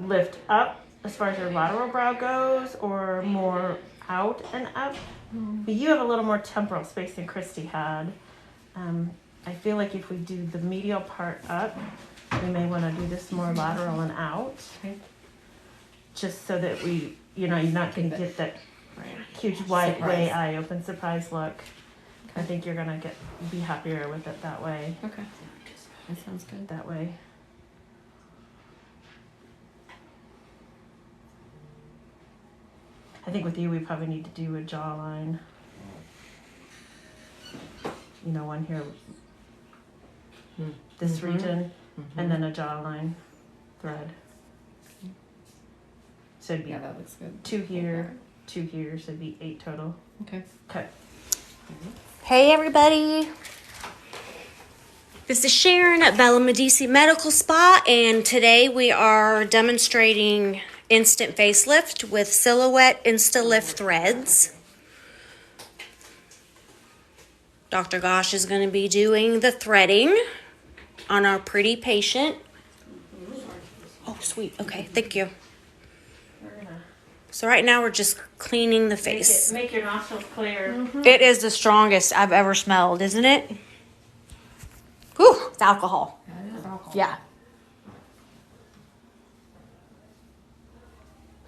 lift up as far as your lateral brow goes, or more out and up. But you have a little more temporal space than Christy had. I feel like if we do the medial part up, we may want to do this more lateral and out. Just so that you're not going to get that huge wide way eye open surprise look. I think you're going to be happier with it that way. Okay. That sounds good. That way. I think with you, we probably need to do a jawline. One here, this region, and then a jawline thread. So it'd be that looks good. 2 here, 2 here, so it'd be 8 total. Okay. Hey everybody. This is Sharon at Bella Medici Medical Spa, and today we are demonstrating instant facelift with Silhouette Insta-Lift threads. Dr. Gosh is going to be doing the threading on our pretty patient. Oh, sweet. Okay, thank you. So right now we're just cleaning the face. Make your nostrils clear. It is the strongest I've ever smelled, isn't it? Whew, it's alcohol. That is alcohol. Yeah.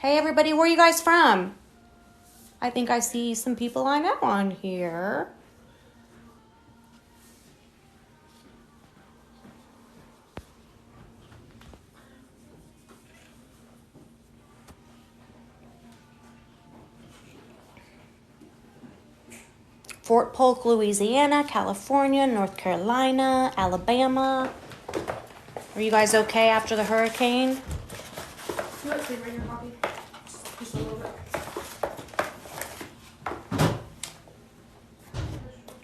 Hey everybody, where are you guys from? I think I see some people I know on here. Fort Polk, Louisiana, California, North Carolina, Alabama. Are you guys okay after the hurricane? Let's see right here, Bobby. Just a little bit.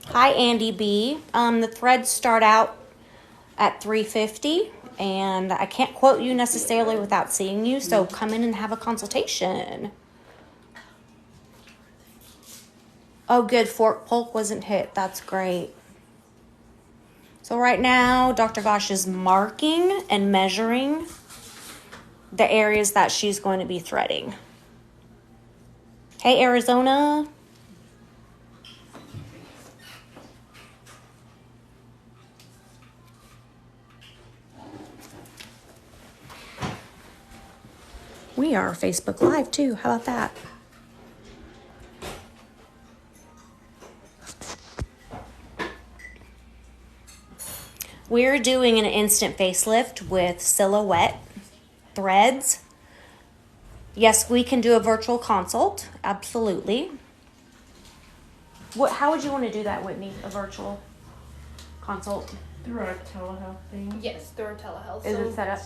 Hi, Andy B. The threads start out at $350, and I can't quote you necessarily without seeing you, so come in and have a consultation. Oh, good. Fort Polk wasn't hit. That's great. So right now, Dr. Gosh is marking and measuring the areas that she's going to be threading. Hey, Arizona. We are Facebook Live too. How about that? We're doing an instant facelift with Silhouette threads. Yes, we can do a virtual consult. Absolutely. How would you want to do that, Whitney? A virtual consult? Through our telehealth thing. Yes, through our telehealth. Is it set up?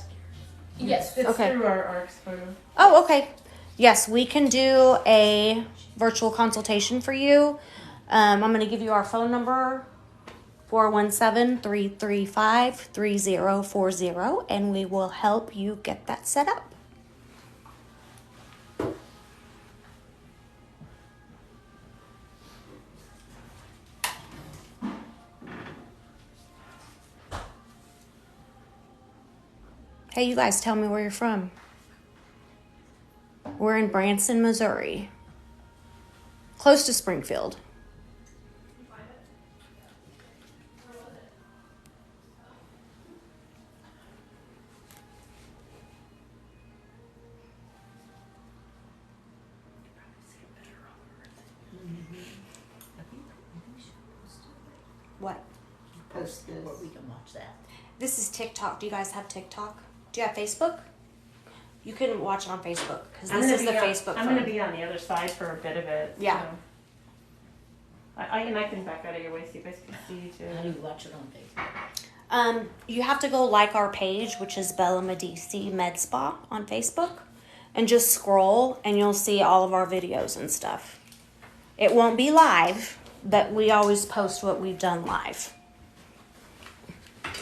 Yes. It's Okay. through our ARCS photo. Oh, okay. Yes, we can do a virtual consultation for you. I'm going to give you our phone number, 417-335-3040, and we will help you get that set up. Hey, you guys, tell me where you're from. We're in Branson, Missouri. Close to Springfield. What? Post this. Where we can watch that. This is TikTok. Do you guys have TikTok? Do you have Facebook? You couldn't watch it on Facebook because this is the Facebook I'm phone. going to be on the other side for a bit of it. Yeah. So. I can back out of your way so you guys can see you How too. do you watch it on Facebook? You have to go like our page, which is Bella Medici Med Spa on Facebook, and just scroll and you'll see all of our videos and stuff. It won't be live, but we always post what we've done live.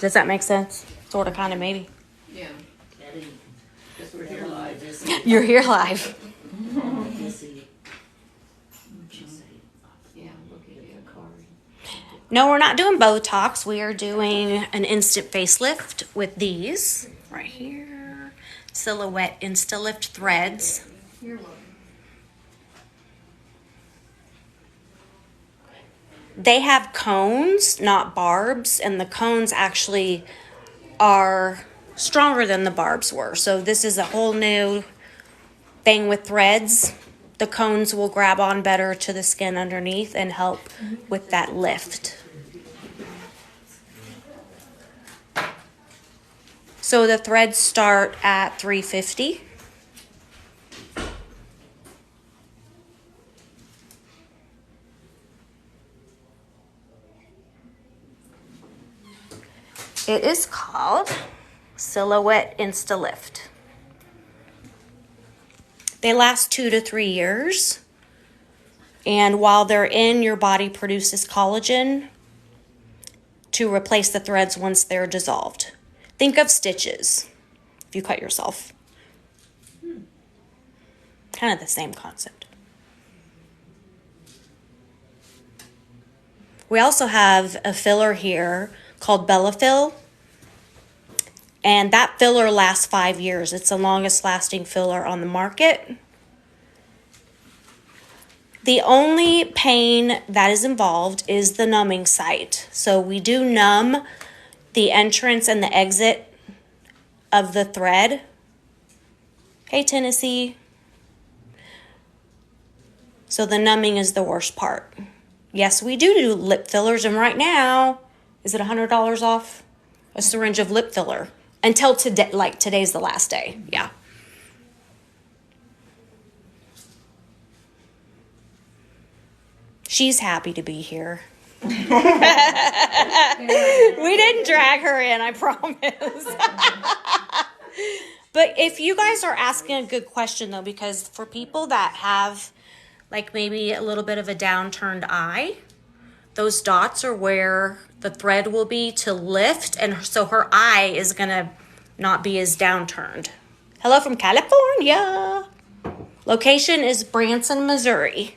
Does that make sense? Sort of, kind of, maybe. Yeah. That is, because we're here live. You're here live. Yeah, look at your card. No, we're not doing Botox. We are doing an instant facelift with these right here. Silhouette Instalift threads. You're welcome. They have cones, not barbs, and the cones actually are stronger than the barbs were. So this is a whole new thing with threads. The cones will grab on better to the skin underneath and help with that lift. So the threads start at $350. It is called Silhouette Instalift. They last 2 to 3 years. And while they're in, your body produces collagen to replace the threads once they're dissolved. Think of stitches if you cut yourself. Kind of the same concept. We also have a filler here called Bellafill. And that filler lasts 5 years. It's the longest lasting filler on the market. The only pain that is involved is the numbing site. So we do numb the entrance and the exit of the thread. Hey, Tennessee. So the numbing is the worst part. Yes, we do lip fillers, and right now, is it $100 off a syringe of lip filler? Until today, like today's the last day. Yeah. She's happy to be here. We didn't drag her in, I promise. But if you guys are asking a good question, though, because for people that have like maybe a little bit of a downturned eye, those dots are where the thread will be to lift, and so her eye is gonna not be as downturned. Hello from California. Location is Branson, Missouri.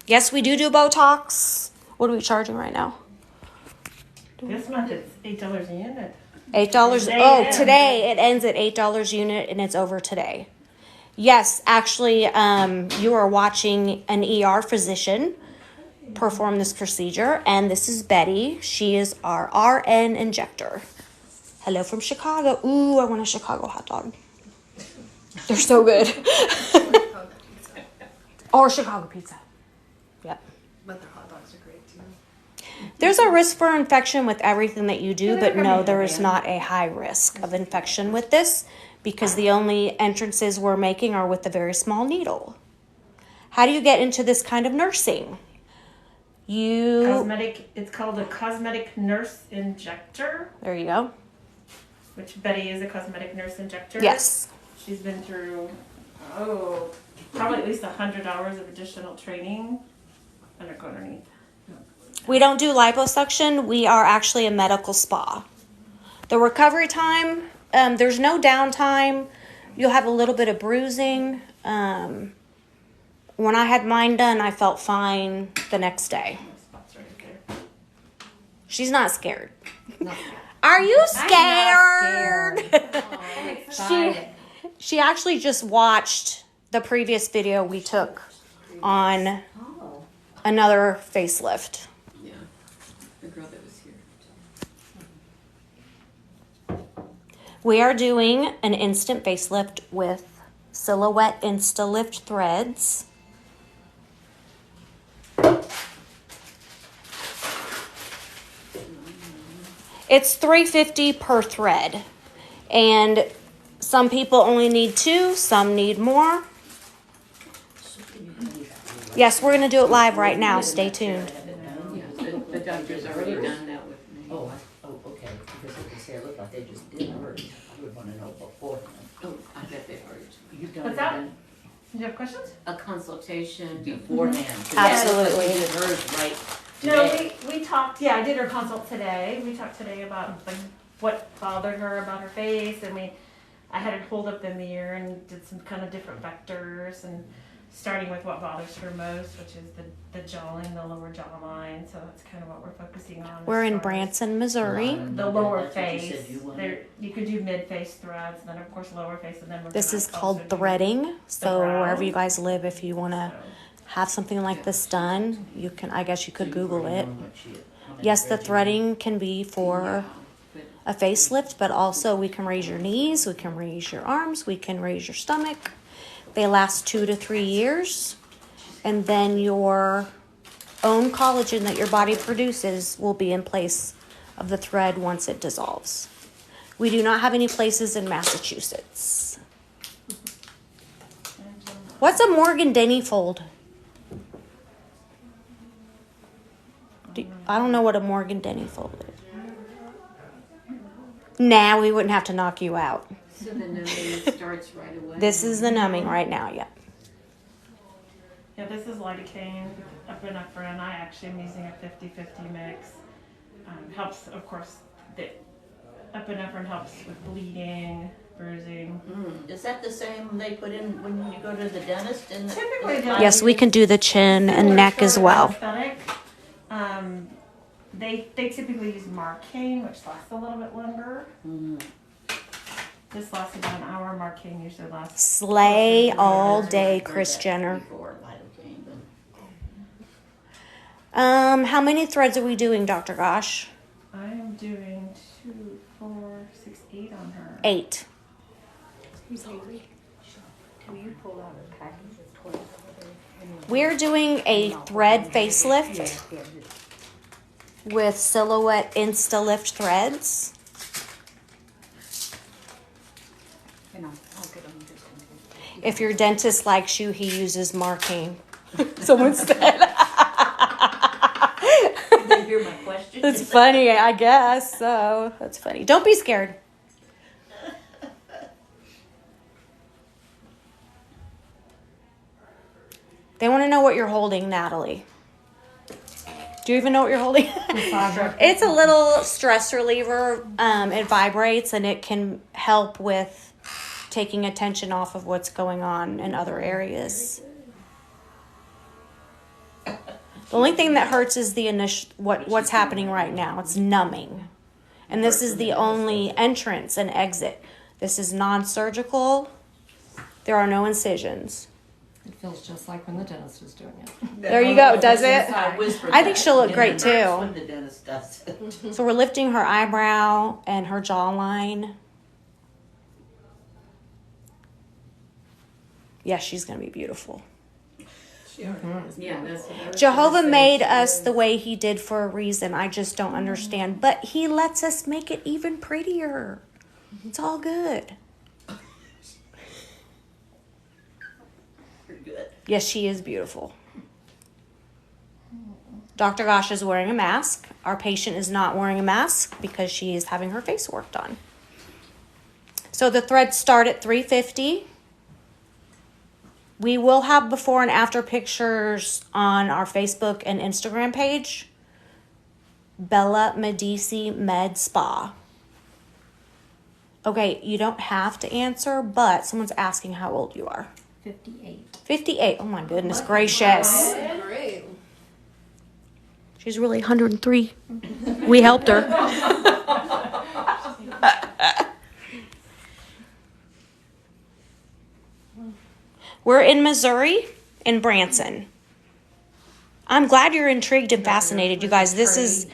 Yes, we do Botox. What are we charging right now? This month it's $8 a unit. $8. Oh, today it ends at $8 unit, and it's over today. Yes, actually, you are watching an ER physician perform this procedure, and this is Betty. She is our RN injector. Hello from Chicago. Ooh, I want a Chicago hot dog. They're so good. Or Chicago pizza. Yep. But their hot dogs are great too. There's a risk for infection with everything that you do, but no, there is not a high risk of infection with this because the only entrances we're making are with a very small needle. How do you get into this kind of nursing? It's called a cosmetic nurse injector, There you go. which Betty is a cosmetic nurse injector. Yes. She's been through, probably at least 100 hours of additional training. Underneath. We don't do liposuction. We are actually a medical spa. The recovery time, there's no downtime. You'll have a little bit of bruising. When I had mine done, I felt fine the next day. Spots right there. She's not scared. No. Are you I'm scared? She actually just watched the previous video we took on Oh. another facelift. Yeah, the girl that was here. We are doing an instant facelift with Silhouette Instalift threads. It's $350 per thread, and some people only need 2, some need more. Yes, we're going to do it live right now. Stay tuned. Yeah, the doctor's already done that with me. Oh, okay, because if they say it looked like they just did hers, I would wanna know beforehand. Oh, I bet they've already. You've done What's that? even Do you have questions? A consultation. beforehand. 'cause Absolutely. You did hers right No, today. we talked. Yeah, I did her consult today. We talked today about like what bothered her about her face, and I had her hold up the mirror and did some kind of different vectors, and starting with what bothers her most, which is the jawline, the lower jawline. So that's kind of what we're focusing on. We're as in far as Branson, Missouri. the lower That's what you face. said you wanted. There, you could do mid-face threads, and then of course lower face, and then we're This gonna is also called do threading. So brows. wherever you guys live, if you want to So, have something like this done, you can, I guess you could Google it. How many Yes, the threads you threading can be for a facelift, but also we can raise your knees, we can raise your arms, we can raise your stomach. They last 2 to 3 years. And then your own collagen that your body produces will be in place of the thread once it dissolves. We do not have any places in Massachusetts. What's a Morgan Denny fold? I don't know what a Morgan Denny fold is. Nah, we wouldn't have to knock you out. So the numbing starts right away. This is the numbing right now, yeah. yeah, this is lidocaine, epinephrine. I actually am using a 50-50 mix. Helps, of course, the epinephrine helps with bleeding, bruising. Is that the same they put in when you go to the dentist? Typically, they'll Yes, we can do the chin and Similar neck as sort of well. aesthetic. They typically use Marcaine, which lasts a little bit longer. This lasts about an hour. Marcaine usually lasts. Slay closer to all an hour. day, Heard Kris that Jenner. before, lidocaine, but How many threads are we doing, Dr. Gosh? I am doing 2, 4, 6, 8 on her. 8. Can you pull out a package of toys? We're doing a thread facelift with Silhouette Insta-Lift threads. If your dentist likes you, he uses Marcaine. Someone said. Did they hear my question? That's funny, I guess. So that's funny. Don't be scared. They want to know what you're holding, Natalie. Do you even know what you're holding? It's a little stress reliever. It vibrates and it can help with taking attention off of what's going on in other areas. The only thing that hurts is the initial what's happening right now. It's numbing. And this is the only entrance and exit. This is non-surgical. There are no incisions. It feels just like when the dentist is doing it. There you go. Does it? I whispered I think that. she'll look And great it hurts too. when the dentist does it. So we're lifting her eyebrow and her jawline. Yes, she's going to be beautiful. Yeah, that's what I was Jehovah gonna say. made us the way he did for a reason. I just don't understand. But he lets us make it even prettier. It's all good. Pretty good. Yes, she is beautiful. Dr. Gosh is wearing a mask. Our patient is not wearing a mask because she is having her face worked on. So the threads start at $350. We will have before and after pictures on our Facebook and Instagram page. Bella Medici Med Spa. Okay, you don't have to answer, but someone's asking how old you are. 58. 58. Oh my goodness gracious. Great. She's really 103. We helped her. We're in Missouri, in Branson. I'm glad you're intrigued and fascinated, you guys. This is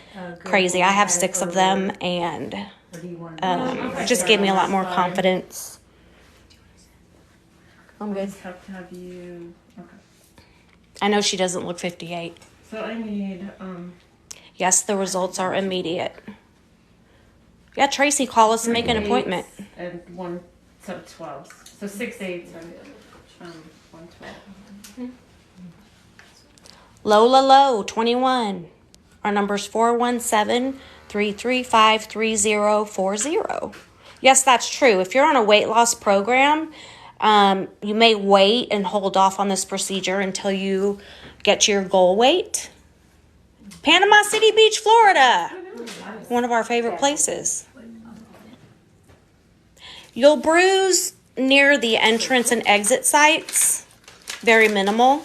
crazy. I have 6 of them, and it just gave me a lot more confidence. I'm good. Just have to have you. Okay. I know she doesn't look 58. So I need Yes, the results are immediate. Yeah, Tracy, call us and make an appointment. and 1 set of 12s. So 6 8s and 112. Lola Low, 21. Our number's 417-335-3040. Yes, that's true. If you're on a weight loss program, you may wait and hold off on this procedure until you get to your goal weight. Panama City Beach, Florida. One of our favorite places. You'll bruise near the entrance and exit sites. very minimal.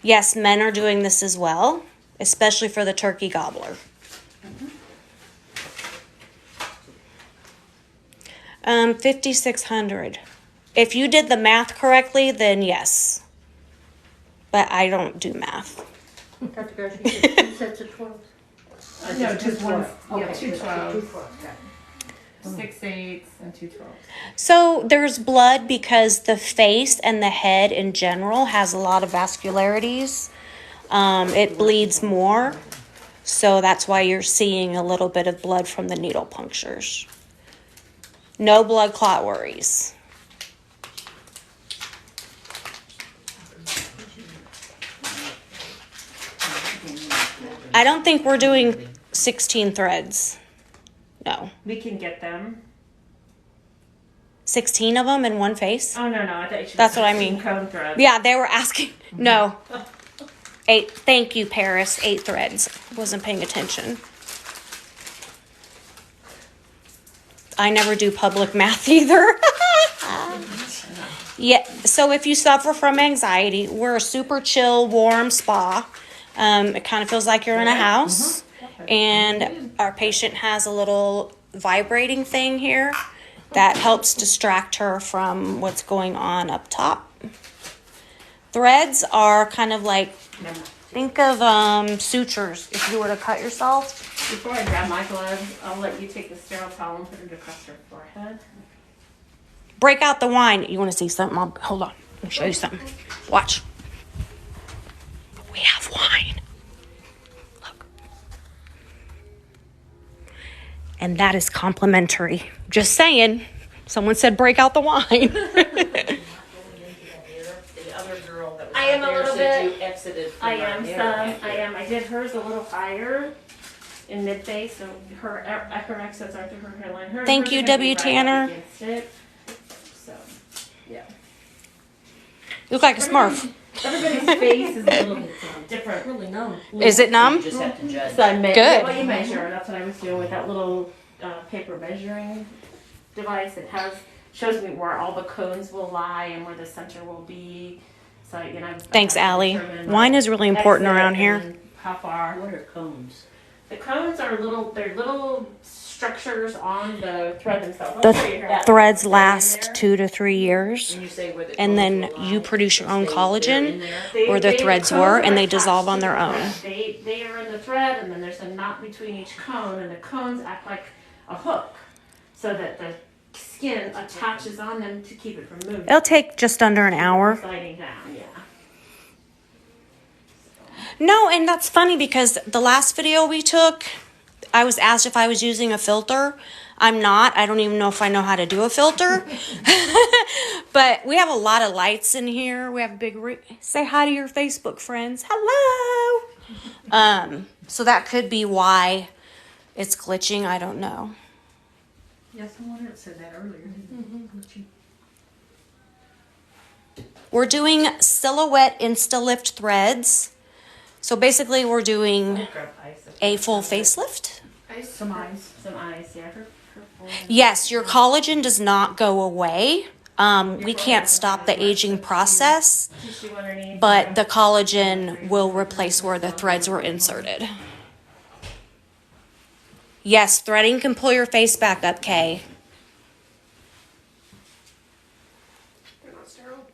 Yes, men are doing this as well, especially for the turkey gobbler. 5,600. If you did the math correctly, then yes. But I don't do math. Dr. Gersh, you said 2 sets of 12? No, just one. Okay, Yeah, 2 just 12s. 2 12s, got it. 6 8s and 2 12s. So there's blood because the face and the head in general has a lot of vascularities. It bleeds more. So that's why you're seeing a little bit of blood from the needle punctures. No blood clot worries. I don't think we're doing 16 threads. No. We can get them. 16 of them in one face? Oh, no, I thought you should. That's what I mean. Cone threads. Yeah, they were asking. No. 8. Thank you, Paris. 8 threads. Wasn't paying attention. I never do public math either. Yeah. So if you suffer from anxiety, we're a super chill, warm spa. It kind of feels like you're in a house. And our patient has a little vibrating thing here that helps distract her from what's going on up top. Threads are kind of like, think of sutures if you were to cut yourself. Before I grab my gloves, I'll let you take the sterile towel and put it across her forehead. Break out the wine. You want to see something? Hold on. I'll show you something. Watch. We have wine. Look. And that is complimentary. Just saying. Someone said break out the wine. The other girl that was I am out a there little said bit- you exited from I our am mirror some. back I there. am. I did hers a little higher in mid face, so her exits are through her hairline. Thank hers you, are gonna W. be right up Tanner. against it. So, yeah. You look like a Smurf. Everybody's face is a little different. Really numb. Is it You numb? just have to judge. So I Good. Well, you measure. That's what I was doing with that little paper measuring device. It shows me where all the cones will lie and where the center will be. So Thanks, I have to Allie. determine my Wine is really important exit around and here. then how far? What are cones? The cones are they're little structures on the thread themselves. The I'll show you here. threads They're in last there. 2 to 3 years. When you say where the And cones then will you lie, produce your own they're collagen. in there? Where the threads cones were, are and they attached dissolve on to their the own. thread. They are in the thread, and then there's a knot between each cone, and the cones act like a hook, so that the skin attaches on them to keep it from moving. It'll take just under an hour. Sliding down, yeah. No, and that's funny because the last video we took, I was asked if I was using a filter. I'm not. I don't even know if I know how to do a filter. But we have a lot of lights in here. We have a big say hi to your Facebook friends. Hello. So that could be why it's glitching. I don't know. Yes, someone had said that earlier. We're doing silhouette Instalift threads. So basically we're doing Grab ice if a you full want. facelift. Some ice. Some ice, yeah. Her forehead. Yes, your collagen does not go away. We can't stop the aging process, Tissue underneath. but the collagen will replace where the threads were inserted. Yes, threading can pull your face back up, Kay. They're not sterile.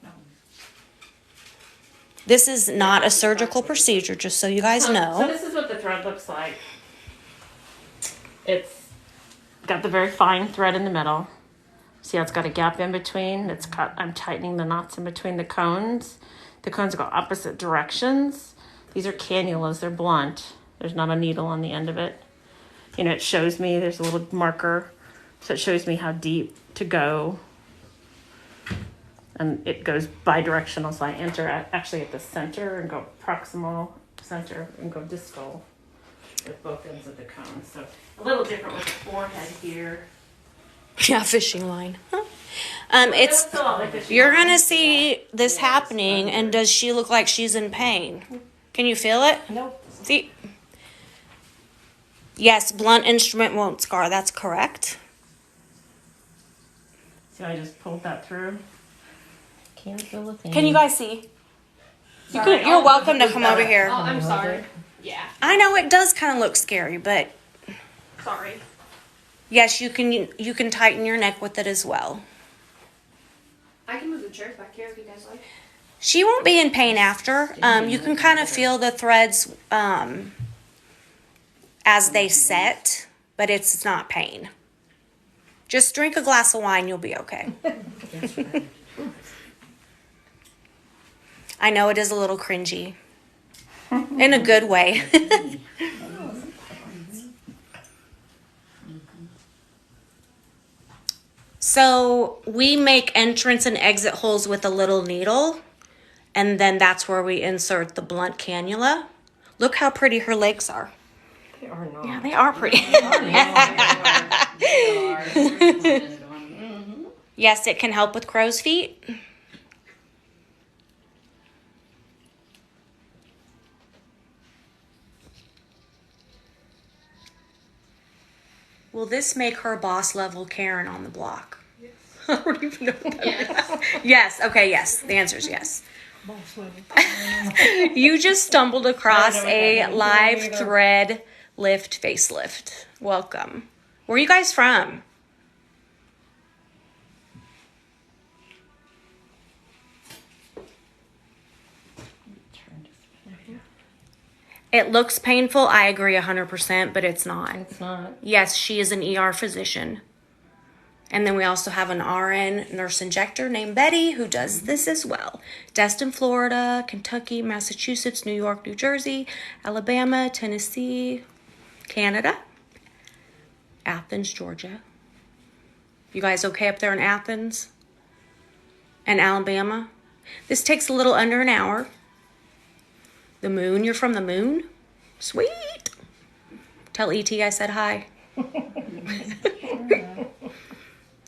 This is not a surgical procedure, just so you guys So know. this is what the thread looks like. It's got the very fine thread in the middle. See how it's got a gap in between? I'm tightening the knots in between the cones. The cones go opposite directions. These are cannulas, they're blunt. There's not a needle on the end of it. It shows me, there's a little marker. So it shows me how deep to go. And it goes bi-directional, so I enter actually at the center and go proximal center and go distal at both ends of the cone. So a little different with the forehead here. Yeah, fishing line. It's Still all like this. you're gonna see this happening, and does she look like she's in pain? Can you feel it? Nope. See? Yes, blunt instrument won't scar. That's correct. See how I just pulled that through? Can't feel a thing. Can you guys see? Sorry, You're welcome to come over here. Oh, I'm sorry. Yeah. I know it does kind of look scary, but Sorry. yes, you can tighten your neck with it as well. I can move the chairs back here if you guys like. She won't be in pain after. You can kind of feel the threads as they set, but it's not pain. Just drink a glass of wine, you'll be okay. That's right. I know it is a little cringy. In a good way. So we make entrance and exit holes with a little needle, and then that's where we insert the blunt cannula. Look how pretty her legs are. They are not. Yeah, they are pretty. Yes, it can help with crow's feet. Will this make her boss level Karen on the block? Yes. I don't even know what that means. Yes. Okay, yes. The answer is yes. You just stumbled across a live thread lift facelift. Welcome. Where are you guys from? It looks painful. I agree 100%, but it's not. It's not. Yes, she is an ER physician. And then we also have an RN nurse injector named Betty who does this as well. Destin, Florida, Kentucky, Massachusetts, New York, New Jersey, Alabama, Tennessee, Canada, Athens, Georgia. You guys okay up there in Athens and Alabama? This takes a little under an hour. The moon, you're from the moon? Sweet. Tell E.T. I said hi.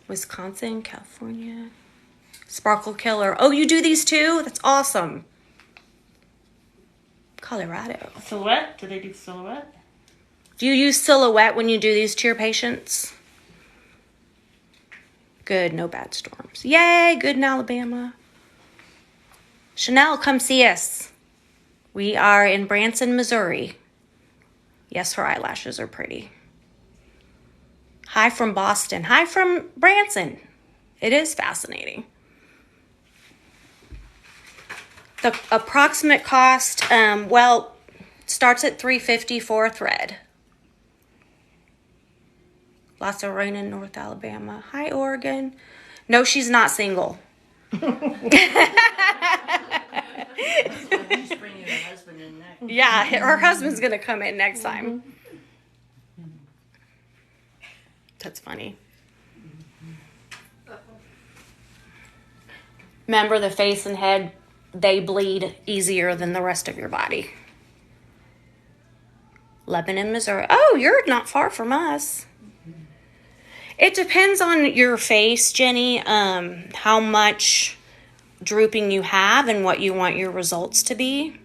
Wisconsin, California. Sparkle Killer. Oh, you do these too? That's awesome. Colorado. Silhouette? Do they do silhouette? Do you use silhouette when you do these to your patients? Good, no bad storms. Yay, good in Alabama. Chanel, come see us. We are in Branson, Missouri. Yes, her eyelashes are pretty. Hi from Boston. Hi from Branson. It is fascinating. The approximate cost, starts at $350 for a thread. Lots of rain in North Alabama. Hi, Oregon. No, she's not single. Just bring your husband in next. Yeah, her husband's gonna come in next time. That's funny. Remember, the face and head, they bleed easier than the rest of your body. Lebanon, Missouri. Oh, you're not far from us. It depends on your face, Jenny, how much drooping you have and what you want your results to be.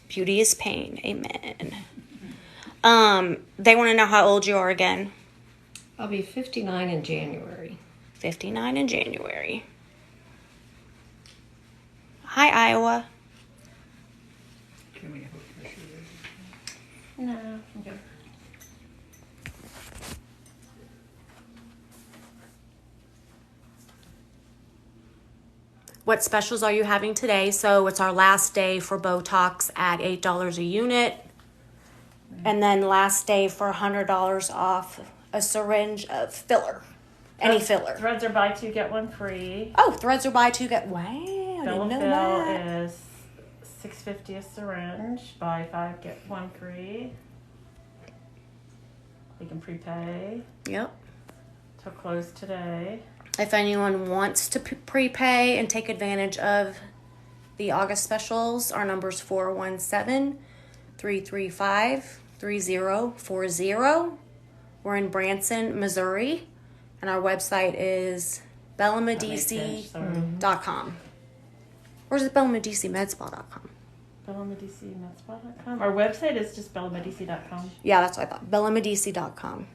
Beauty is pain. Amen. They want to know how old you are again. I'll be 59 in January. 59 in January. Hi, Iowa. Can we have a picture? No. Okay. What specials are you having today? So it's our last day for Botox at $8 a unit. And then last day for $100 off a syringe of filler. Any filler. Threads are buy two, get one free. Oh, threads are buy two, get... Wow, I Double didn't know fill that. is $6.50 a syringe. Buy five, get one free. You can prepay Yep. till close today. If anyone wants to prepay and take advantage of the August specials, our number is 417-335-3040. We're in Branson, Missouri, and our website is bellamedc.com. Or is it bellamedcmedspa.com? BellaMedici.com. Our website is just BellaMedici.com. Yeah, that's what I thought. bellamedc.com.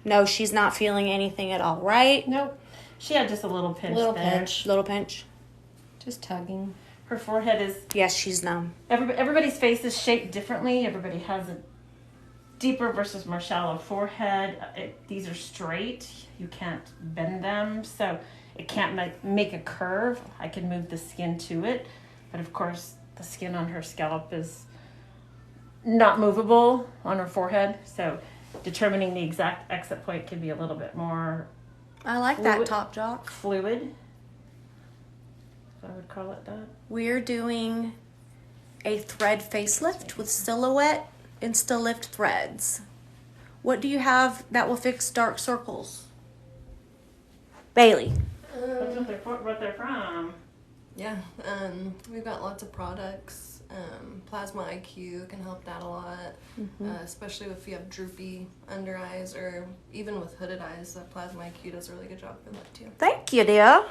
No, she's not feeling anything at all, right? Nope. She had just a little pinch Little there. pinch. Little pinch. Just tugging. Her forehead is. Yes, she's numb. Everybody's face is shaped differently. Everybody has a deeper versus more shallow forehead. These are straight. You can't bend them, so it can't make a curve. I can move the skin to it, but of course the skin on her scalp is not movable on her forehead, so determining the exact exit point can be a little bit more I like that top jock. fluid, if I would call it that. We're doing a thread facelift with silhouette Insta-lift threads. What do you have that will fix dark circles? Bailey. That's what they're from. Yeah, we've got lots of products. Plasma IQ can help that a lot, especially if you have droopy under eyes or even with hooded eyes. Plasma IQ does a really good job for that too. Thank you, dear.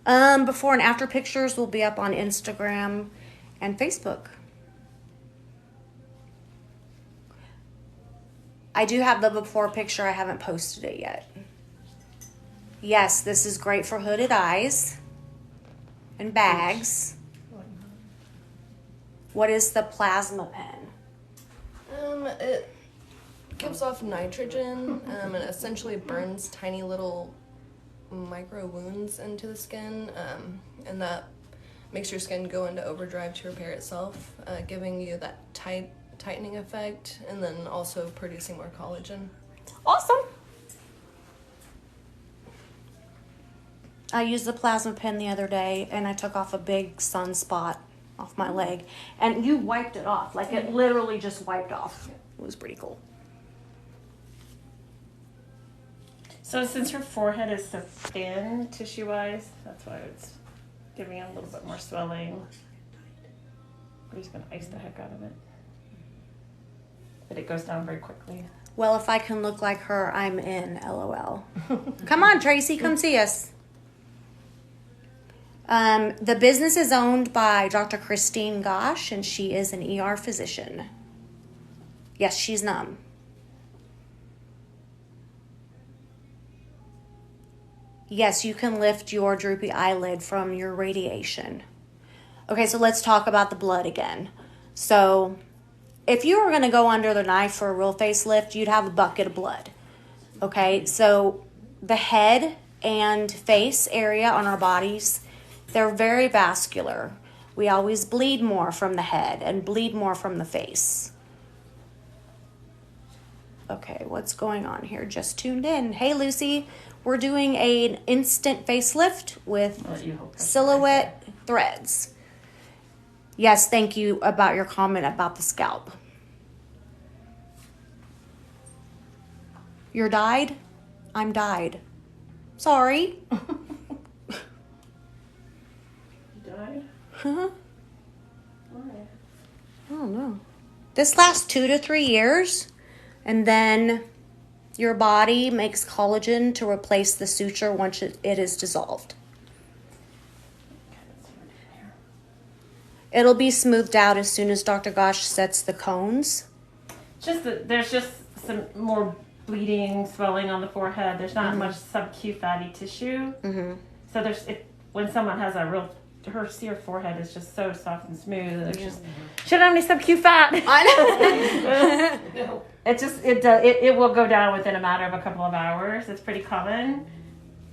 Before and after pictures will be up on Instagram and Facebook. I do have the before picture. I haven't posted it yet. Yes, this is great for hooded eyes and bags. What is the plasma pen? It gives off nitrogen and essentially burns tiny little micro wounds into the skin, and that makes your skin go into overdrive to repair itself, giving you that tightening effect, and then also producing more collagen. Awesome. I used the plasma pen the other day and I took off a big sunspot off my leg, and you wiped it off. Like it literally just wiped off. It was pretty cool. So since her forehead is so thin tissue-wise, that's why it's giving it a little bit more swelling. We're just gonna ice the heck out of it. But it goes down very quickly. Well, if I can look like her, I'm in. LOL. Come on, Tracy, come see us. The business is owned by Dr. Christine Gosh, and she is an ER physician. Yes, she's numb. Yes, you can lift your droopy eyelid from your radiation. Okay, so let's talk about the blood again. So, if you were going to go under the knife for a real facelift, you'd have a bucket of blood. Okay, so the head and face area on our bodies, they're very vascular. We always bleed more from the head and bleed more from the face. Okay, what's going on here? Just tuned in. Hey, Lucy. We're doing an instant facelift with silhouette threads. Yes, thank you about your comment about the scalp. You're dyed? I'm dyed. Sorry. You died? Huh? Why? I don't know. This lasts 2 to 3 years, and then your body makes collagen to replace the suture once it is dissolved. It'll be smoothed out as soon as Dr. Gosh sets the cones. Just that there's just some more bleeding, swelling on the forehead. There's not much sub-Q fatty tissue. Mm-hmm. So when someone has a real, her forehead is just so soft and smooth. There's just she don't have any sub-Q fat. I know. It will go down within a matter of a couple of hours. It's pretty common.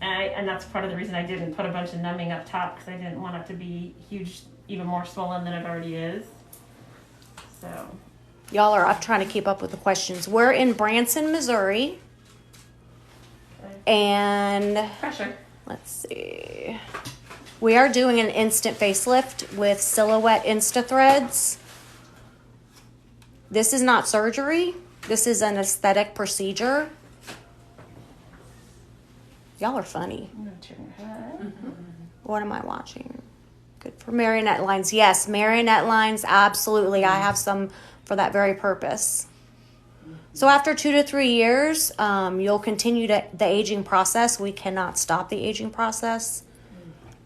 And that's part of the reason I didn't put a bunch of numbing up top, because I didn't want it to be huge, even more swollen than it already is. So. Y'all are up trying to keep up with the questions. We're in Branson, Missouri. And Pressure. let's see. We are doing an instant facelift with silhouette Insta threads. This is not surgery. This is an aesthetic procedure. Y'all are funny. I'm gonna turn your head. What am I watching? Good for marionette lines. Yes, marionette lines, absolutely. I have some for that very purpose. So after 2 to 3 years, you'll continue the aging process. We cannot stop the aging process.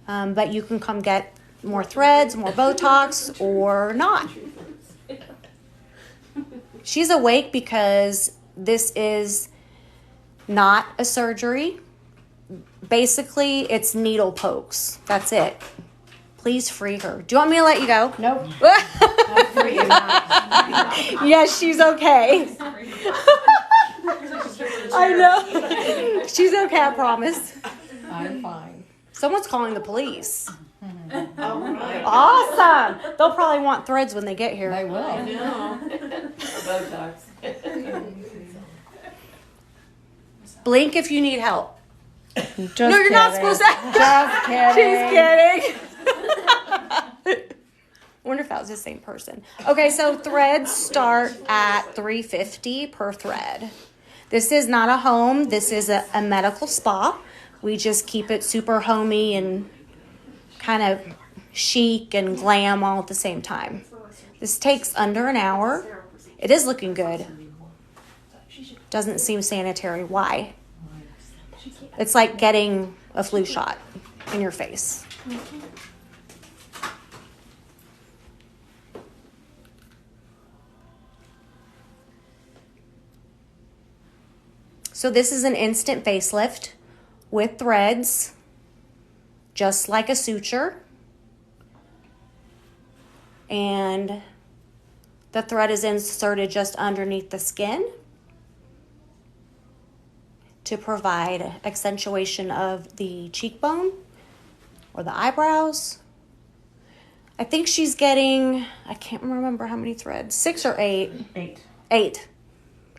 But you can come get more threads, more Botox, or not. She's awake because this is not a surgery. basically it's needle pokes. That's it. Please free her. Do you want me to let you go? Nope. Yes, she's okay. I know. She's okay, I promise. I'm fine. Someone's calling the police. All right. Awesome. They'll probably want threads when they get here. I will. I know. Botox. Blink if you need help. Just No, you're not supposed to. Just kidding. She's kidding. Wonder if that was the same person. Okay, so threads start at $3.50 per thread. This is not a home. This is a medical spa. We just keep it super homey and kind of chic and glam all at the same time. This takes under an hour. It is looking good. Doesn't seem sanitary. Why? It's like getting a flu shot in your face. So this is an instant facelift with threads, just like a suture. And the thread is inserted just underneath the skin to provide accentuation of the cheekbone or the eyebrows. I think she's getting, I can't remember how many threads, 6 or 8? 8. 8.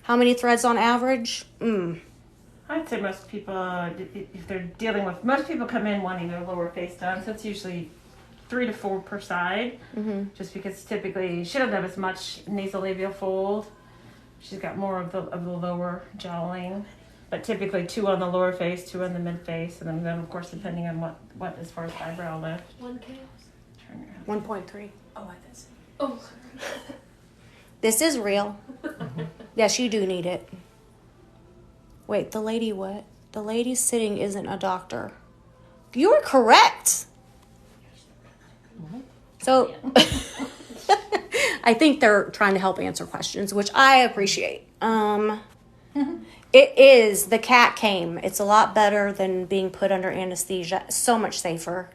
How many threads on average? I'd say most people, if they're dealing with, most people come in wanting their lower face done, so it's usually 3 to 4 per side, just because typically she doesn't have as much nasolabial fold. She's got more of the lower jowling, but typically 2 on the lower face, 2 on the mid face, and then of course depending on what as far as eyebrow lift. 1K. 1.3. Oh, I thought so. Oh. This is real. Yes, you do need it. Wait, the lady what? The lady sitting isn't a doctor. You were correct. So I think they're trying to help answer questions, which I appreciate. It is, the cat came. It's a lot better than being put under anesthesia. So much safer.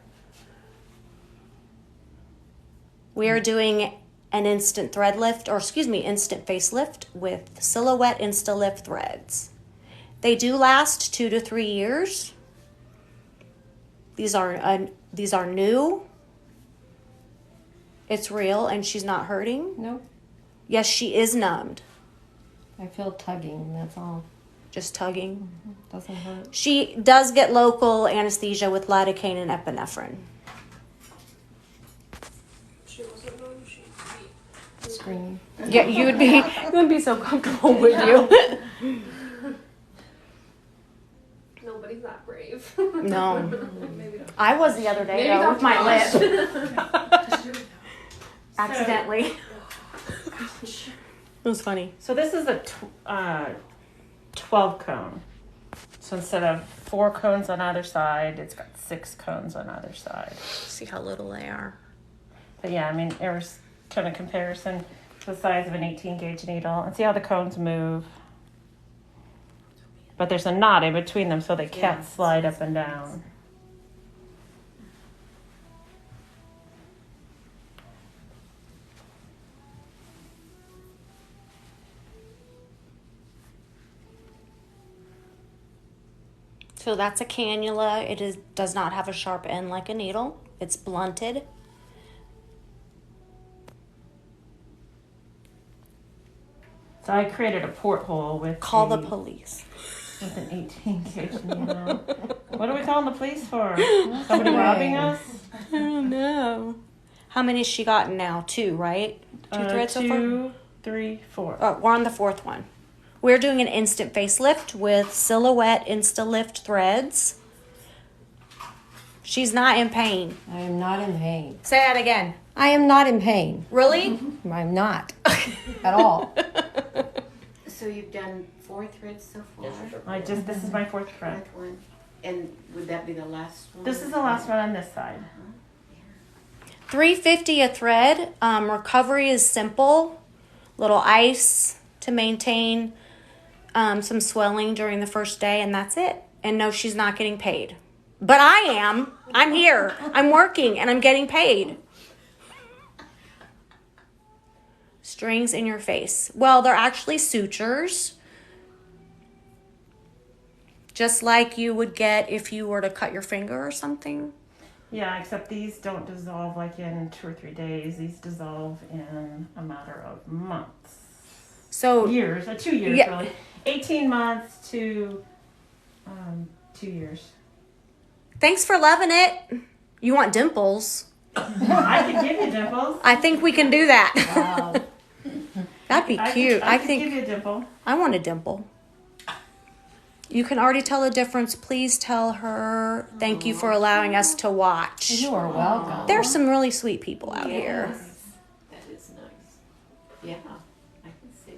We are doing an instant thread lift, or instant facelift with Silhouette Insta-Lift threads. They do last 2 to 3 years. These are new. It's real, and she's not hurting. Nope. Yes, she is numbed. I feel tugging, that's all. Just tugging. Doesn't hurt. She does get local anesthesia with lidocaine and epinephrine. She wasn't known she'd be. Scream. Yeah, you would be so comfortable, would you? Nobody's that brave. No. Maybe not. I was the other day, Maybe though, Dr. with my Josh. lip. Accidentally. It was funny. So this is a 12 cone. So instead of 4 cones on either side, it's got 6 cones on either side. See how little they are. But yeah, I mean, there's kind of comparison to the size of an 18 gauge needle, and see how the cones move. But there's a knot in between them so they can't slide up and down. So that's a cannula. It does not have a sharp end like a needle. It's blunted. So I created a porthole with Call the police. with an 18 gauge needle. What are we calling the police for? Somebody robbing us? I don't know. How many has she gotten now? 2, right? 2 threads so far? 2, 3, 4. Oh, we're on the 4th one. We're doing an instant facelift with Silhouette Insta-Lift threads. She's not in pain. I am not in pain. Say that again. I am not in pain. Really? I'm not. At all. So you've done 4 threads so far? This is my 4th thread. 4th one. And would that be the last one? This is the last one on this side. $3.50 a thread. Recovery is simple. Little ice to maintain some swelling during the first day, and that's it. And no, she's not getting paid. But I am. I'm here. I'm working and I'm getting paid. Strings in your face. Well, they're actually sutures. Just like you would get if you were to cut your finger or something. Yeah, except these don't dissolve like in 2 or 3 days. These dissolve in a matter of months. So Years, 2 years Yeah. really. 18 months to 2 years. thanks for loving it. You want dimples? I can give you dimples. I think we can do that. Wow. That'd be cute. I I can think give you a dimple. I want a dimple. You can already tell the difference. Please tell her thank you for allowing us to watch. You are welcome. There's some really sweet people out here. Yes. That is nice. Yeah, I can see.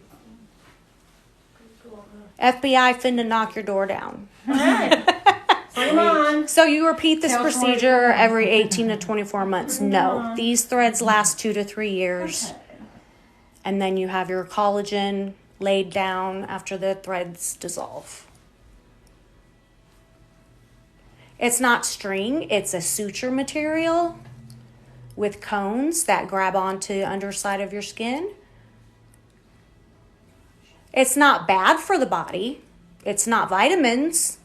FBI finna knock your door down. All right. Bring 'em on. So you repeat this Tell us procedure every 18 to 24 months. No, these threads last 2 to 3 years. And then you have your collagen laid down after the threads dissolve. It's not string, it's a suture material with cones that grab onto the underside of your skin. It's not bad for the body. It's not vitamins.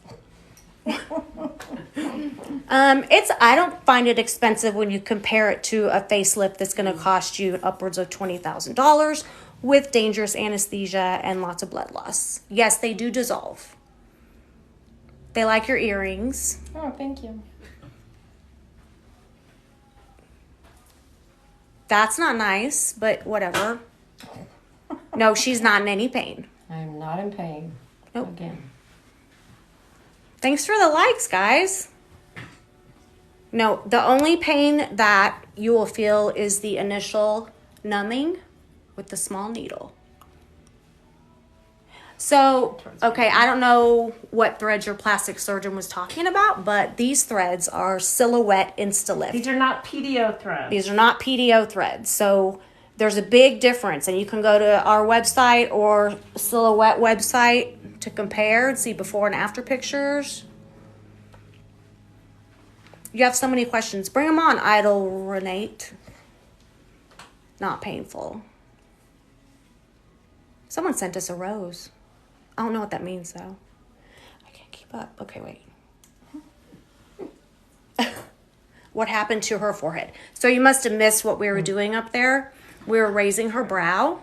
I don't find it expensive when you compare it to a facelift that's going to cost you upwards of $20,000 with dangerous anesthesia and lots of blood loss. Yes, they do dissolve. They like your earrings. Oh, thank you. That's not nice, but whatever. No, she's not in any pain. I'm not in pain. Nope. Again. Thanks for the likes, guys. No, the only pain that you will feel is the initial numbing with the small needle. So, okay, I don't know what threads your plastic surgeon was talking about, but these threads are Silhouette Instalift. These are not PDO threads. These are not PDO threads. So there's a big difference, and you can go to our website or Silhouette website to compare and see before and after pictures. You have so many questions. Bring them on, Idle Renate. Not painful. Someone sent us a rose. I don't know what that means, though. I can't keep up. Okay, wait. What happened to her forehead? So you must have missed what we were doing up there. We were raising her brow.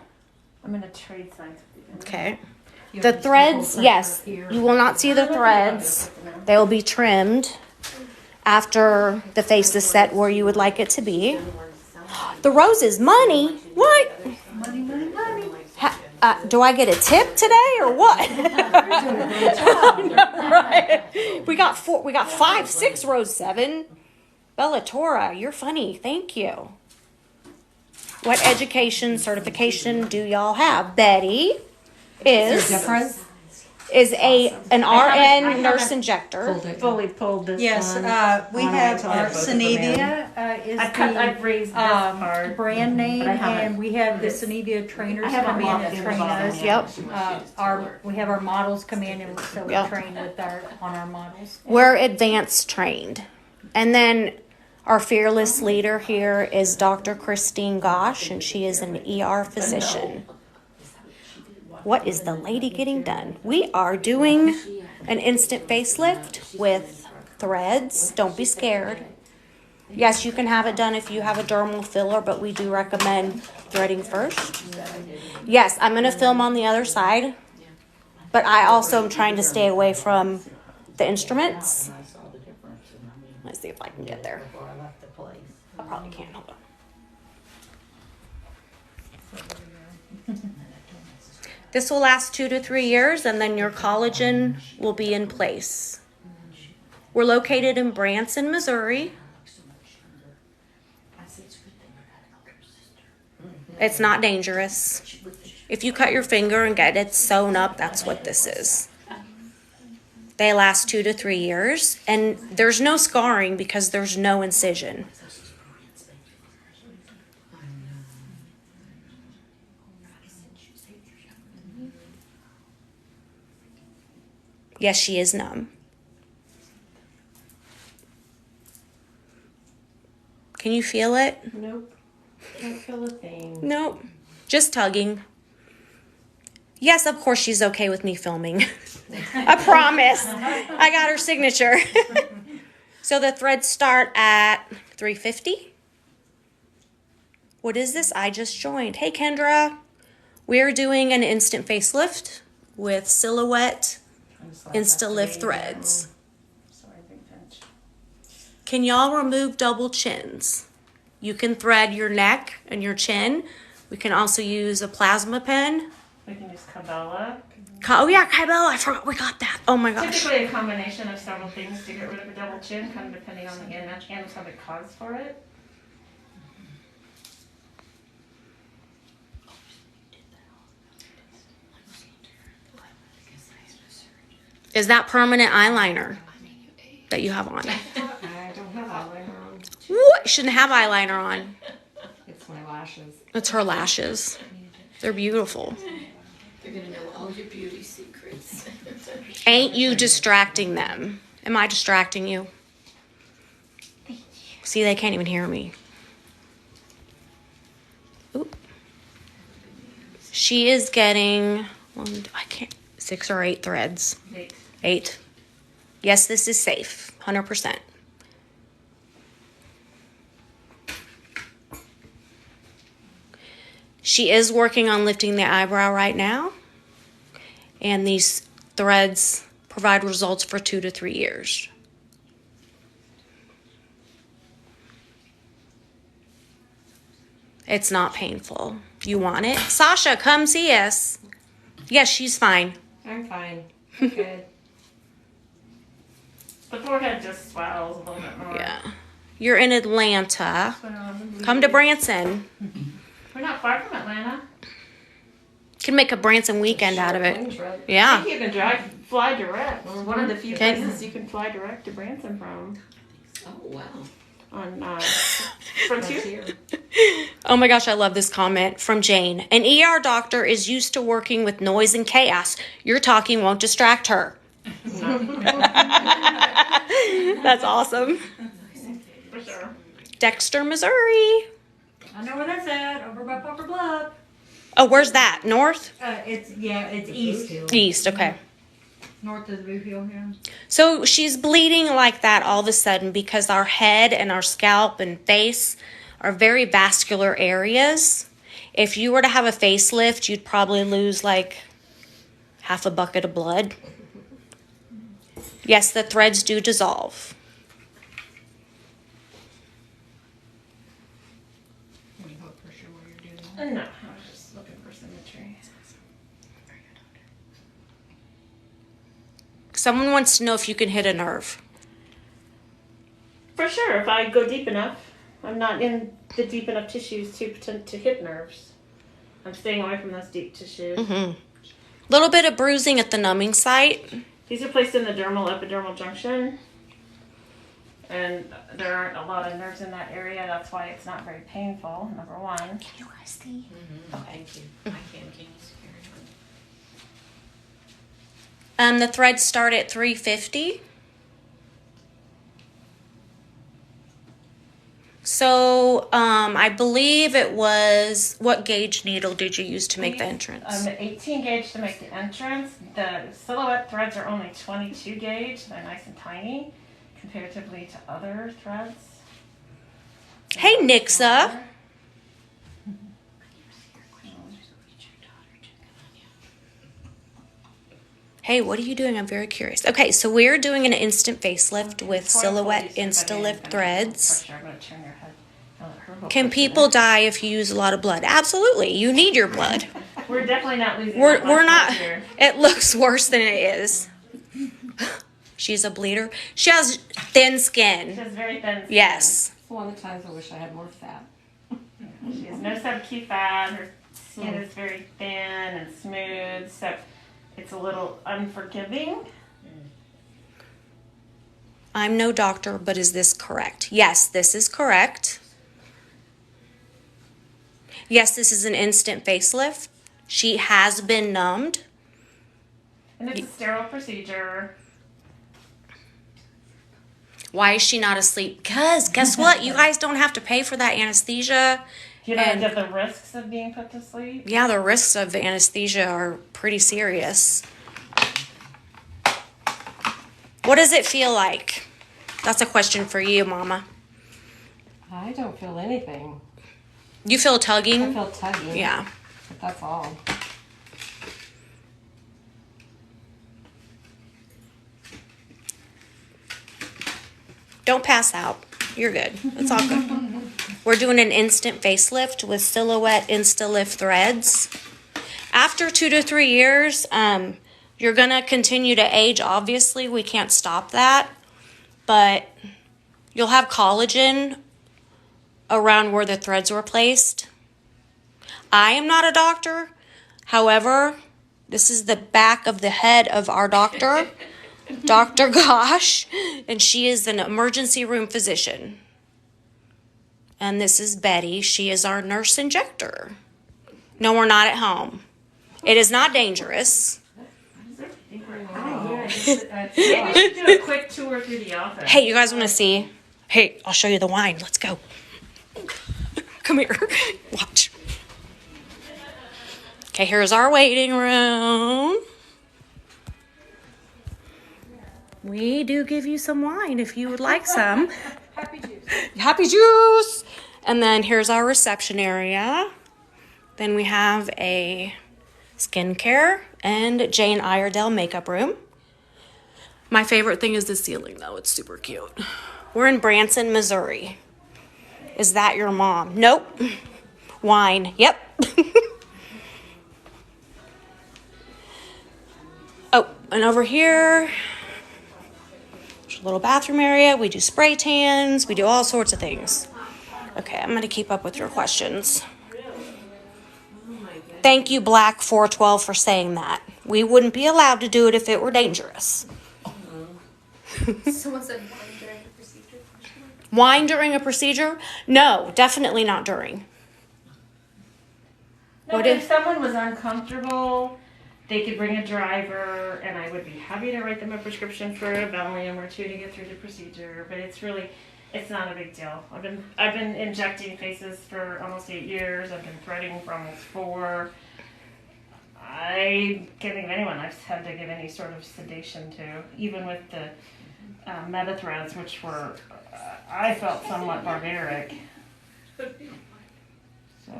I'm gonna trade sides with you. Okay. The threads, yes, you will not see the threads. They will be trimmed after the face is set where you would like it to be. The rose is money. What? Do I get a tip today or what? Right. We got 5, 6 rows, 7. Bellatora, you're funny. Thank you. What education certification do y'all have? Betty is Difference? an I RN nurse haven't injector. Fully pulled this Yes, one. we on have until I our both of them in. Synevia is I've raised this the part. brand name, But I haven't- and we have the Synevia trainers I haven't come in locked and in train the bottom us. yet. We have our models come in, and so we Yep. train with on our models. We're advanced trained. And then our fearless leader here is Dr. Christine Gosh, and she is an ER physician. What is the lady getting done? We are doing an instant facelift with threads. Don't be scared. Yes, you can have it done if you have a dermal filler, but we do recommend threading first. Yes, I'm going to film on the other side, but I also am trying to stay away from the instruments. Let's see if I can get there. Before I left the place. I probably can't. Hold on. This will last 2 to 3 years, and then your collagen will be in place. We're located in Branson, Missouri. It's not dangerous. If you cut your finger and get it sewn up, that's what this is. They last 2 to 3 years, and there's no scarring because there's no incision. Yes, she is numb. Can you feel it? Nope. Can't feel a thing. Nope. Just tugging. Yes, of course she's okay with me filming. I promise. I got her signature. So the threads start at 350. What is this? I just joined. Hey, Kendra. We're doing an instant facelift with Silhouette Insta-Lift threads. Can y'all remove double chins? You can thread your neck and your chin. We can also use a plasma pen. We can use Cabela. Oh yeah, Kybell, I forgot we got that. Oh my gosh. Typically a combination of several things to get rid of a double chin, kind of depending on the anatomic cause for it. Is that permanent eyeliner that you have on? I don't have eyeliner on. What? You shouldn't have eyeliner on. It's my lashes. It's her lashes. They're beautiful. You're gonna know all your beauty secrets. Ain't you distracting them? Am I distracting you? See, they can't even hear me. Oop. She is getting, I can't, 6 or 8 threads. 8. Yes, this is safe, 100%. She is working on lifting the eyebrow right now. And these threads provide results for 2 to 3 years. It's not painful. You want it? Sasha, come see us. Yes, she's fine. I'm fine. I'm good. The forehead just swells a little bit more. Yeah. You're in Atlanta. Come to Branson. We're not far from Atlanta. Can make a Branson weekend out of Plane it. trip. I Yeah. think you can fly direct. It's one of the few Okay. places you can fly direct to Branson from. Oh, wow. On Frontier. Oh my gosh, I love this comment from Jane. An ER doctor is used to working with noise and chaos. Your talking won't distract her. That's awesome. For sure. Dexter, Missouri. I know where that's at, over by Popper Bluff. Oh, where's that? North? It's east hill. East, okay. North of the Blue Hill here. So she's bleeding like that all of a sudden because our head and our scalp and face are very vascular areas. If you were to have a facelift, you'd probably lose like half a bucket of blood. Yes, the threads do dissolve. No, I was just looking for symmetry. Someone wants to know if you can hit a nerve. For sure, if I go deep enough. I'm not in the deep enough tissues to hit nerves. I'm staying away from those deep tissues. Little bit of bruising at the numbing site. These are placed in the dermal epidermal junction. And there aren't a lot of nerves in that area. That's why it's not very painful, number one. Can you guys see? Thank you. I can you see her? The threads start at 350. So, I believe it was, what gauge needle did you use to make the entrance? 18 gauge to make the entrance. The Silhouette threads are only 22 gauge. They're nice and tiny comparatively to other threads. Hey, Nixa. Hey, what are you doing? I'm very curious. Okay, so we're doing an instant facelift with Silhouette Insta-Lift threads. I'm going to turn your head. I'll let her hold Can it. people die if you use a lot of blood? Absolutely. You need your blood. We're definitely not losing. We're that much not. here. It looks worse than it is. She's a bleeder. She has thin skin. She has very thin skin. Yes. It's one of the times I wish I had more fat. She has no sub-Q fat. Her skin is very thin and smooth, so it's a little unforgiving. I'm no doctor, but is this correct? Yes, this is correct. Yes, this is an instant facelift. She has been numbed. And it's a sterile procedure. Why is she not asleep? Because guess what? You guys don't have to pay for that anesthesia. Do you know And- get the risks of being put to sleep? Yeah, the risks of the anesthesia are pretty serious. What does it feel like? That's a question for you, Mama. I don't feel anything. You feel I tugging? feel tugging. Yeah. But that's all. Don't pass out. You're good. It's all good. We're doing an instant facelift with Silhouette Insta-Lift threads. After 2 to 3 years, you're going to continue to age. Obviously, we can't stop that. But you'll have collagen around where the threads were placed. I am not a doctor. However, this is the back of the head of our doctor, Dr. Gosh, and she is an emergency room physician. And this is Betty. She is our nurse injector. No, we're not at home. It is not dangerous. Maybe we should do a quick tour through the office. Hey, you guys want to see? Hey, I'll show you the wine. Let's go. Come here. Watch. Okay, here's our waiting room. We do give you some wine if you would like some. Happy juice. Happy juice! And then here's our reception area. Then we have a skincare and Jane Iredale makeup room. My favorite thing is the ceiling, though. It's super cute. We're in Branson, Missouri. Is that your mom? Nope. Wine. Yep. Oh, and over here, there's a little bathroom area. We do spray tans. We do all sorts of things. Okay, I'm going to keep up with your questions. Thank you, Black 412, for saying that. We wouldn't be allowed to do it if it were dangerous. Someone said wine during the procedure. Wine during a procedure? No, definitely not during. No, What if if- someone was uncomfortable, they could bring a driver, and I would be happy to write them a prescription for a Valium or two to get through the procedure. But it's not a big deal. I've been injecting faces for almost 8 years. I've been threading for almost 4. I can't think of anyone I've had to give any sort of sedation to, even with the meta threads, which were I felt somewhat barbaric. So.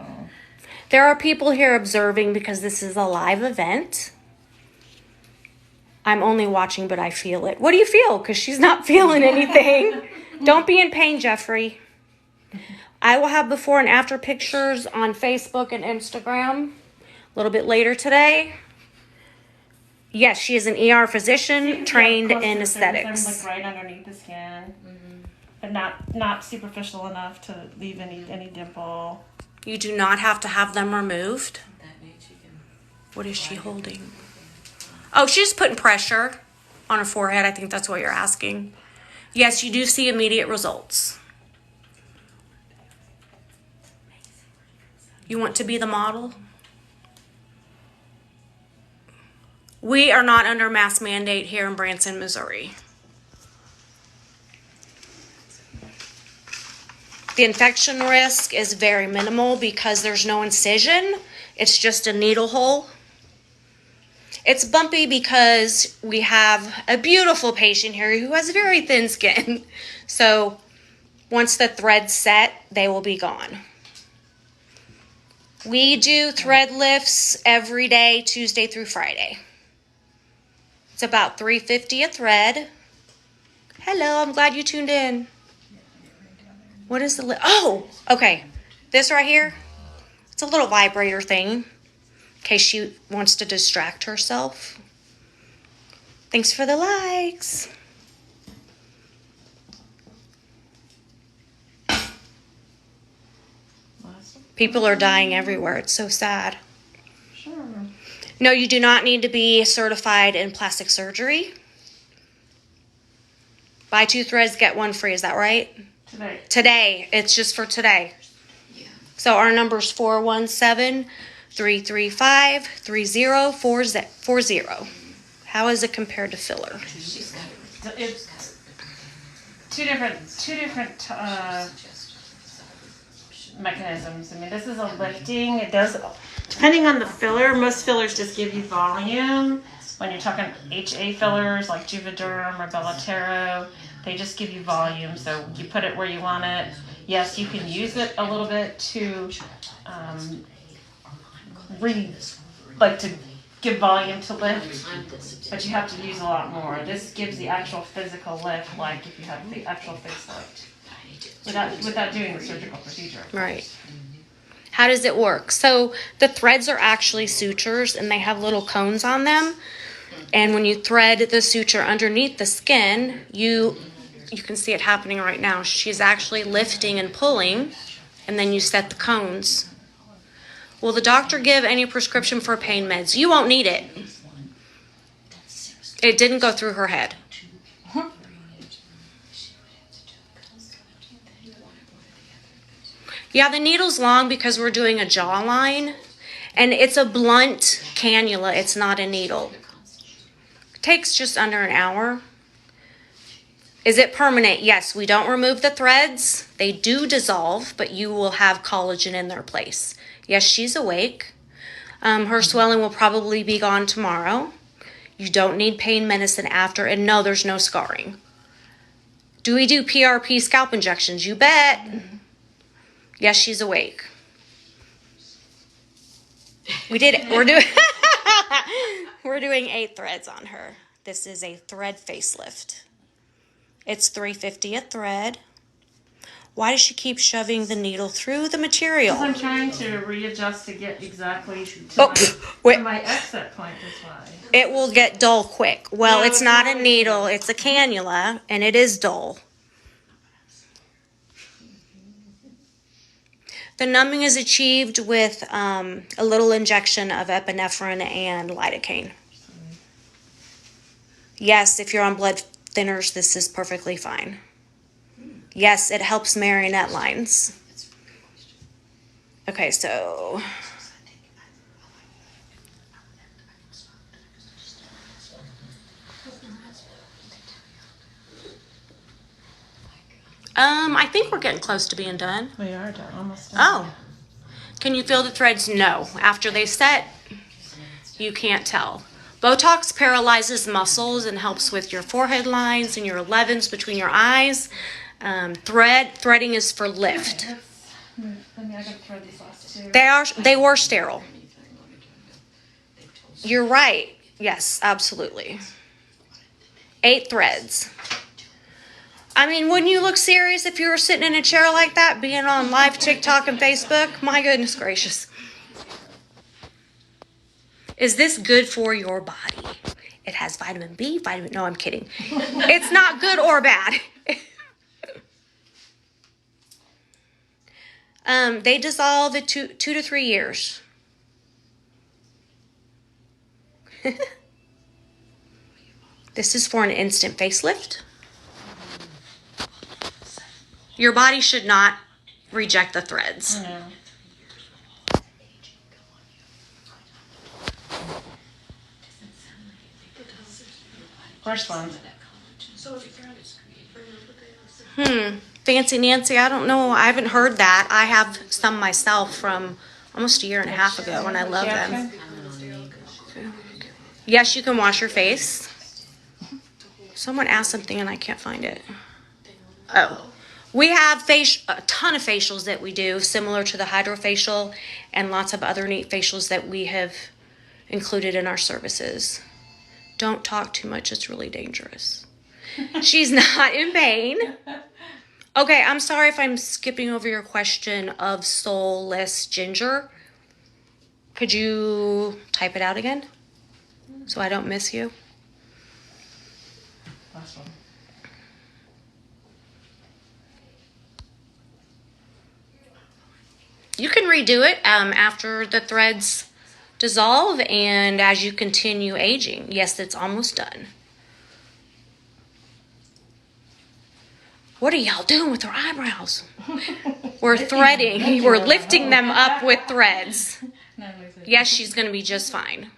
There are people here observing because this is a live event. I'm only watching, but I feel it. What do you feel? Because she's not feeling anything. Don't be in pain, Jeffrey. I will have before and after pictures on Facebook and Instagram a little bit later today. Yes, she is an ER physician trained in aesthetics. Like right underneath the skin, but not superficial enough to leave any dimple. You do not have to have them removed. What is she holding? Oh, she's putting pressure on her forehead. I think that's what you're asking. Yes, you do see immediate results. You want to be the model? We are not under mask mandate here in Branson, Missouri. The infection risk is very minimal because there's no incision. It's just a needle hole. It's bumpy because we have a beautiful patient here who has very thin skin. So once the thread's set, they will be gone. We do thread lifts every day, Tuesday through Friday. It's about $3.50 a thread. Hello, I'm glad you tuned in. What is the oh, okay. This right here, it's a little vibrator thing in case she wants to distract herself. Thanks for the likes. People are dying everywhere. It's so sad. Sure. No, you do not need to be certified in plastic surgery. Buy 2 threads, get 1 free. Is that right? Today. It's just for today. Yeah. So our number is 417-335-3040. How is it compared to filler? She's got it. It's two different mechanisms. I mean, this is a lifting. It does, depending on the filler, most fillers just give you volume. When you're talking HA fillers like Juvederm or Belotero, they just give you volume. So you put it where you want it. Yes, you can use it a little bit to to give volume to lift, but you have to use a lot more. This gives the actual physical lift, like if you have the actual facelift, without doing the surgical procedure. Right. How does it work? So the threads are actually sutures, and they have little cones on them. And when you thread the suture underneath the skin, you can see it happening right now. She's actually lifting and pulling, and then you set the cones. Will the doctor give any prescription for pain meds? You won't need it. It didn't go through her head. Yeah, the needle's long because we're doing a jawline, and it's a blunt cannula. It's not a needle. It takes just under an hour. Is it permanent? Yes, we don't remove the threads. They do dissolve, but you will have collagen in their place. Yes, she's awake. Her swelling will probably be gone tomorrow. You don't need pain medicine after, and no, there's no scarring. Do we do PRP scalp injections? You bet. Yes, she's awake. We did it. We're doing 8 threads on her. This is a thread facelift. It's $3.50 a thread. Why does she keep shoving the needle through the material? Because I'm trying to readjust to get exactly to my exit point this way. It will get dull quick. Well, No, it's not a needle. It's a cannula, and it is dull. The numbing is achieved with a little injection of epinephrine and lidocaine. Yes, if you're on blood thinners, this is perfectly fine. Yes, it helps marionette lines. Okay, so I think we're getting close to being done. We are done, almost done. Oh. Can you feel the threads? No. After they set, you can't tell. Botox paralyzes muscles and helps with your forehead lines and your 11s between your eyes. Threading is for lift. I gotta thread these last two. They were sterile. You're right. Yes, absolutely. 8 threads. I mean, wouldn't you look serious if you were sitting in a chair like that, being on live TikTok and Facebook? My goodness gracious. Is this good for your body? It has vitamin B, no, I'm kidding. It's not good or bad. They dissolve in 2 to 3 years. This is for an instant facelift. Your body should not reject the threads. No. First one. Fancy Nancy, I don't know. I haven't heard that. I have some myself from almost a year and a half ago, and I love them. Yes, you can wash your face. Someone asked something and I can't find it. Oh. We have a ton of facials that we do, similar to the hydrofacial, and lots of other neat facials that we have included in our services. Don't talk too much, it's really dangerous. She's not in pain. Okay, I'm sorry if I'm skipping over your question of soulless ginger. Could you type it out again so I don't miss you? Last one. You can redo it after the threads dissolve and as you continue aging. Yes, it's almost done. What are y'all doing with her eyebrows? We're threading. We're lifting them up with threads. Yes, she's going to be just fine.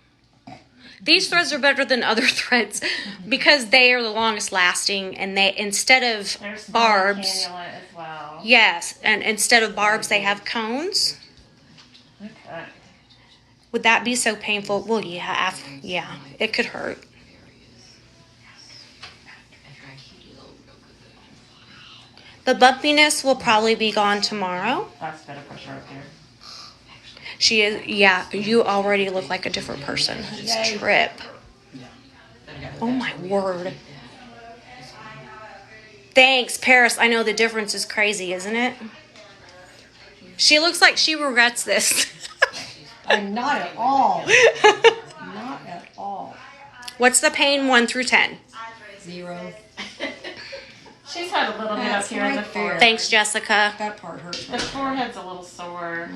These threads are better than other threads because they are the longest lasting, and they, instead of There's barbs, cannula as well. yes, and instead of barbs, they have cones. Okay. Would that be so painful? Well, yeah, yeah, it could hurt. The bumpiness will probably be gone tomorrow. That's better push her up here. She is, yeah, you already look like a different person. It's a trip. Oh my word. Thanks, Paris. I know the difference is crazy, isn't it? She looks like she regrets this. I'm not at all. Not at all. What's the pain 1 through 10? 0. She's had a little bit up That's here in the right there. forehead. Thanks, Jessica. That part hurts. The forehead's a little sore.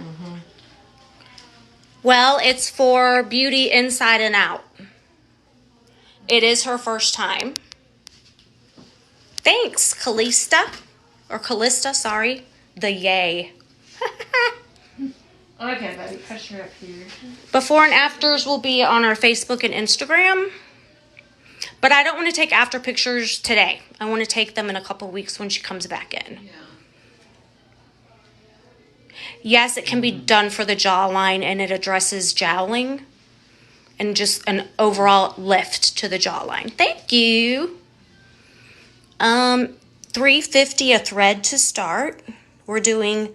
Well, it's for beauty inside and out. It is her first time. Thanks, Callista. Or Callista, sorry. The yay. Okay, buddy, push her up here. Before and afters will be on our Facebook and Instagram. But I don't want to take after pictures today. I want to take them in a couple weeks when she comes back in. Yeah. Yes, it can be done for the jawline, and it addresses jowling and just an overall lift to the jawline. Thank you. $350 a thread to start. We're doing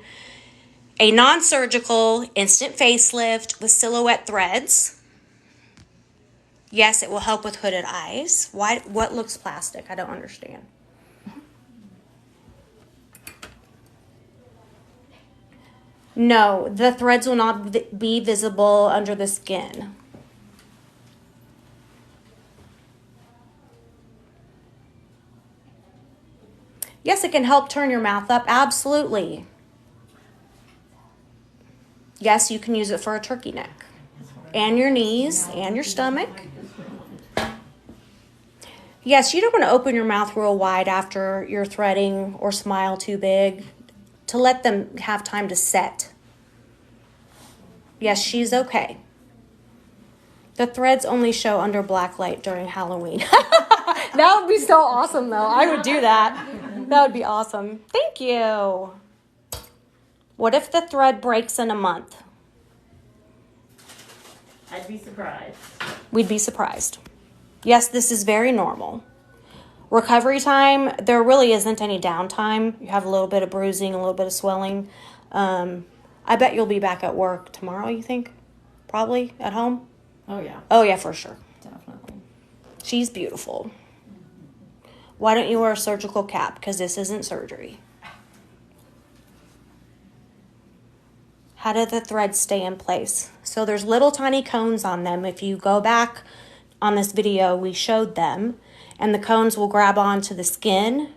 a non-surgical instant facelift with silhouette threads. Yes, it will help with hooded eyes. Why? What looks plastic? I don't understand. No, the threads will not be visible under the skin. Yes, it can help turn your mouth up. Absolutely. Yes, you can use it for a turkey neck. And your knees and your stomach. Yes, you don't want to open your mouth real wide after you're threading or smile too big to let them have time to set. Yes, she's okay. The threads only show under black light during Halloween. That would be so awesome, though. I would do that. That would be awesome. Thank you. What if the thread breaks in a month? I'd be surprised. We'd be surprised. Yes, this is very normal. Recovery time, there really isn't any downtime. You have a little bit of bruising, a little bit of swelling. I bet you'll be back at work tomorrow, you think? Probably at home? Oh, yeah. Oh, yeah, for sure. Definitely. She's beautiful. Why don't you wear a surgical cap? Because this isn't surgery. How do the threads stay in place? So there's little tiny cones on them. If you go back on this video, we showed them. And the cones will grab onto the skin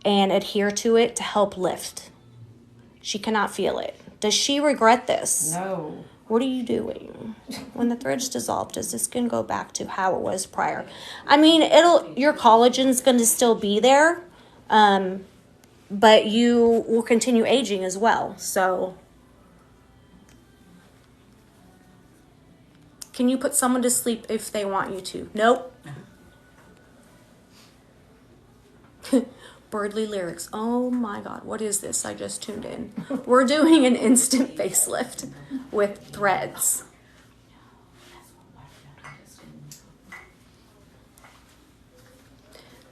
and adhere to it to help lift. She cannot feel it. Does she regret this? No. What are you doing? When the threads dissolve, does the skin go back to how it was prior? I mean, your collagen's going to still be there, but you will continue aging as well. So, can you put someone to sleep if they want you to? Nope. Birdly lyrics. Oh my God, what is this? I just tuned in. We're doing an instant facelift with threads.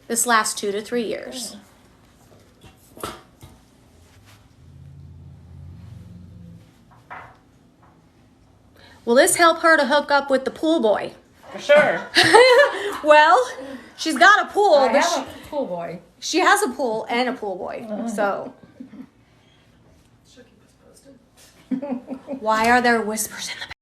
This lasts 2 to 3 years. Will this help her to hook up with the pool boy? For sure. Well, she's got a pool. I but have a pool boy. she has a pool and a pool boy. So. Why are there whispers in the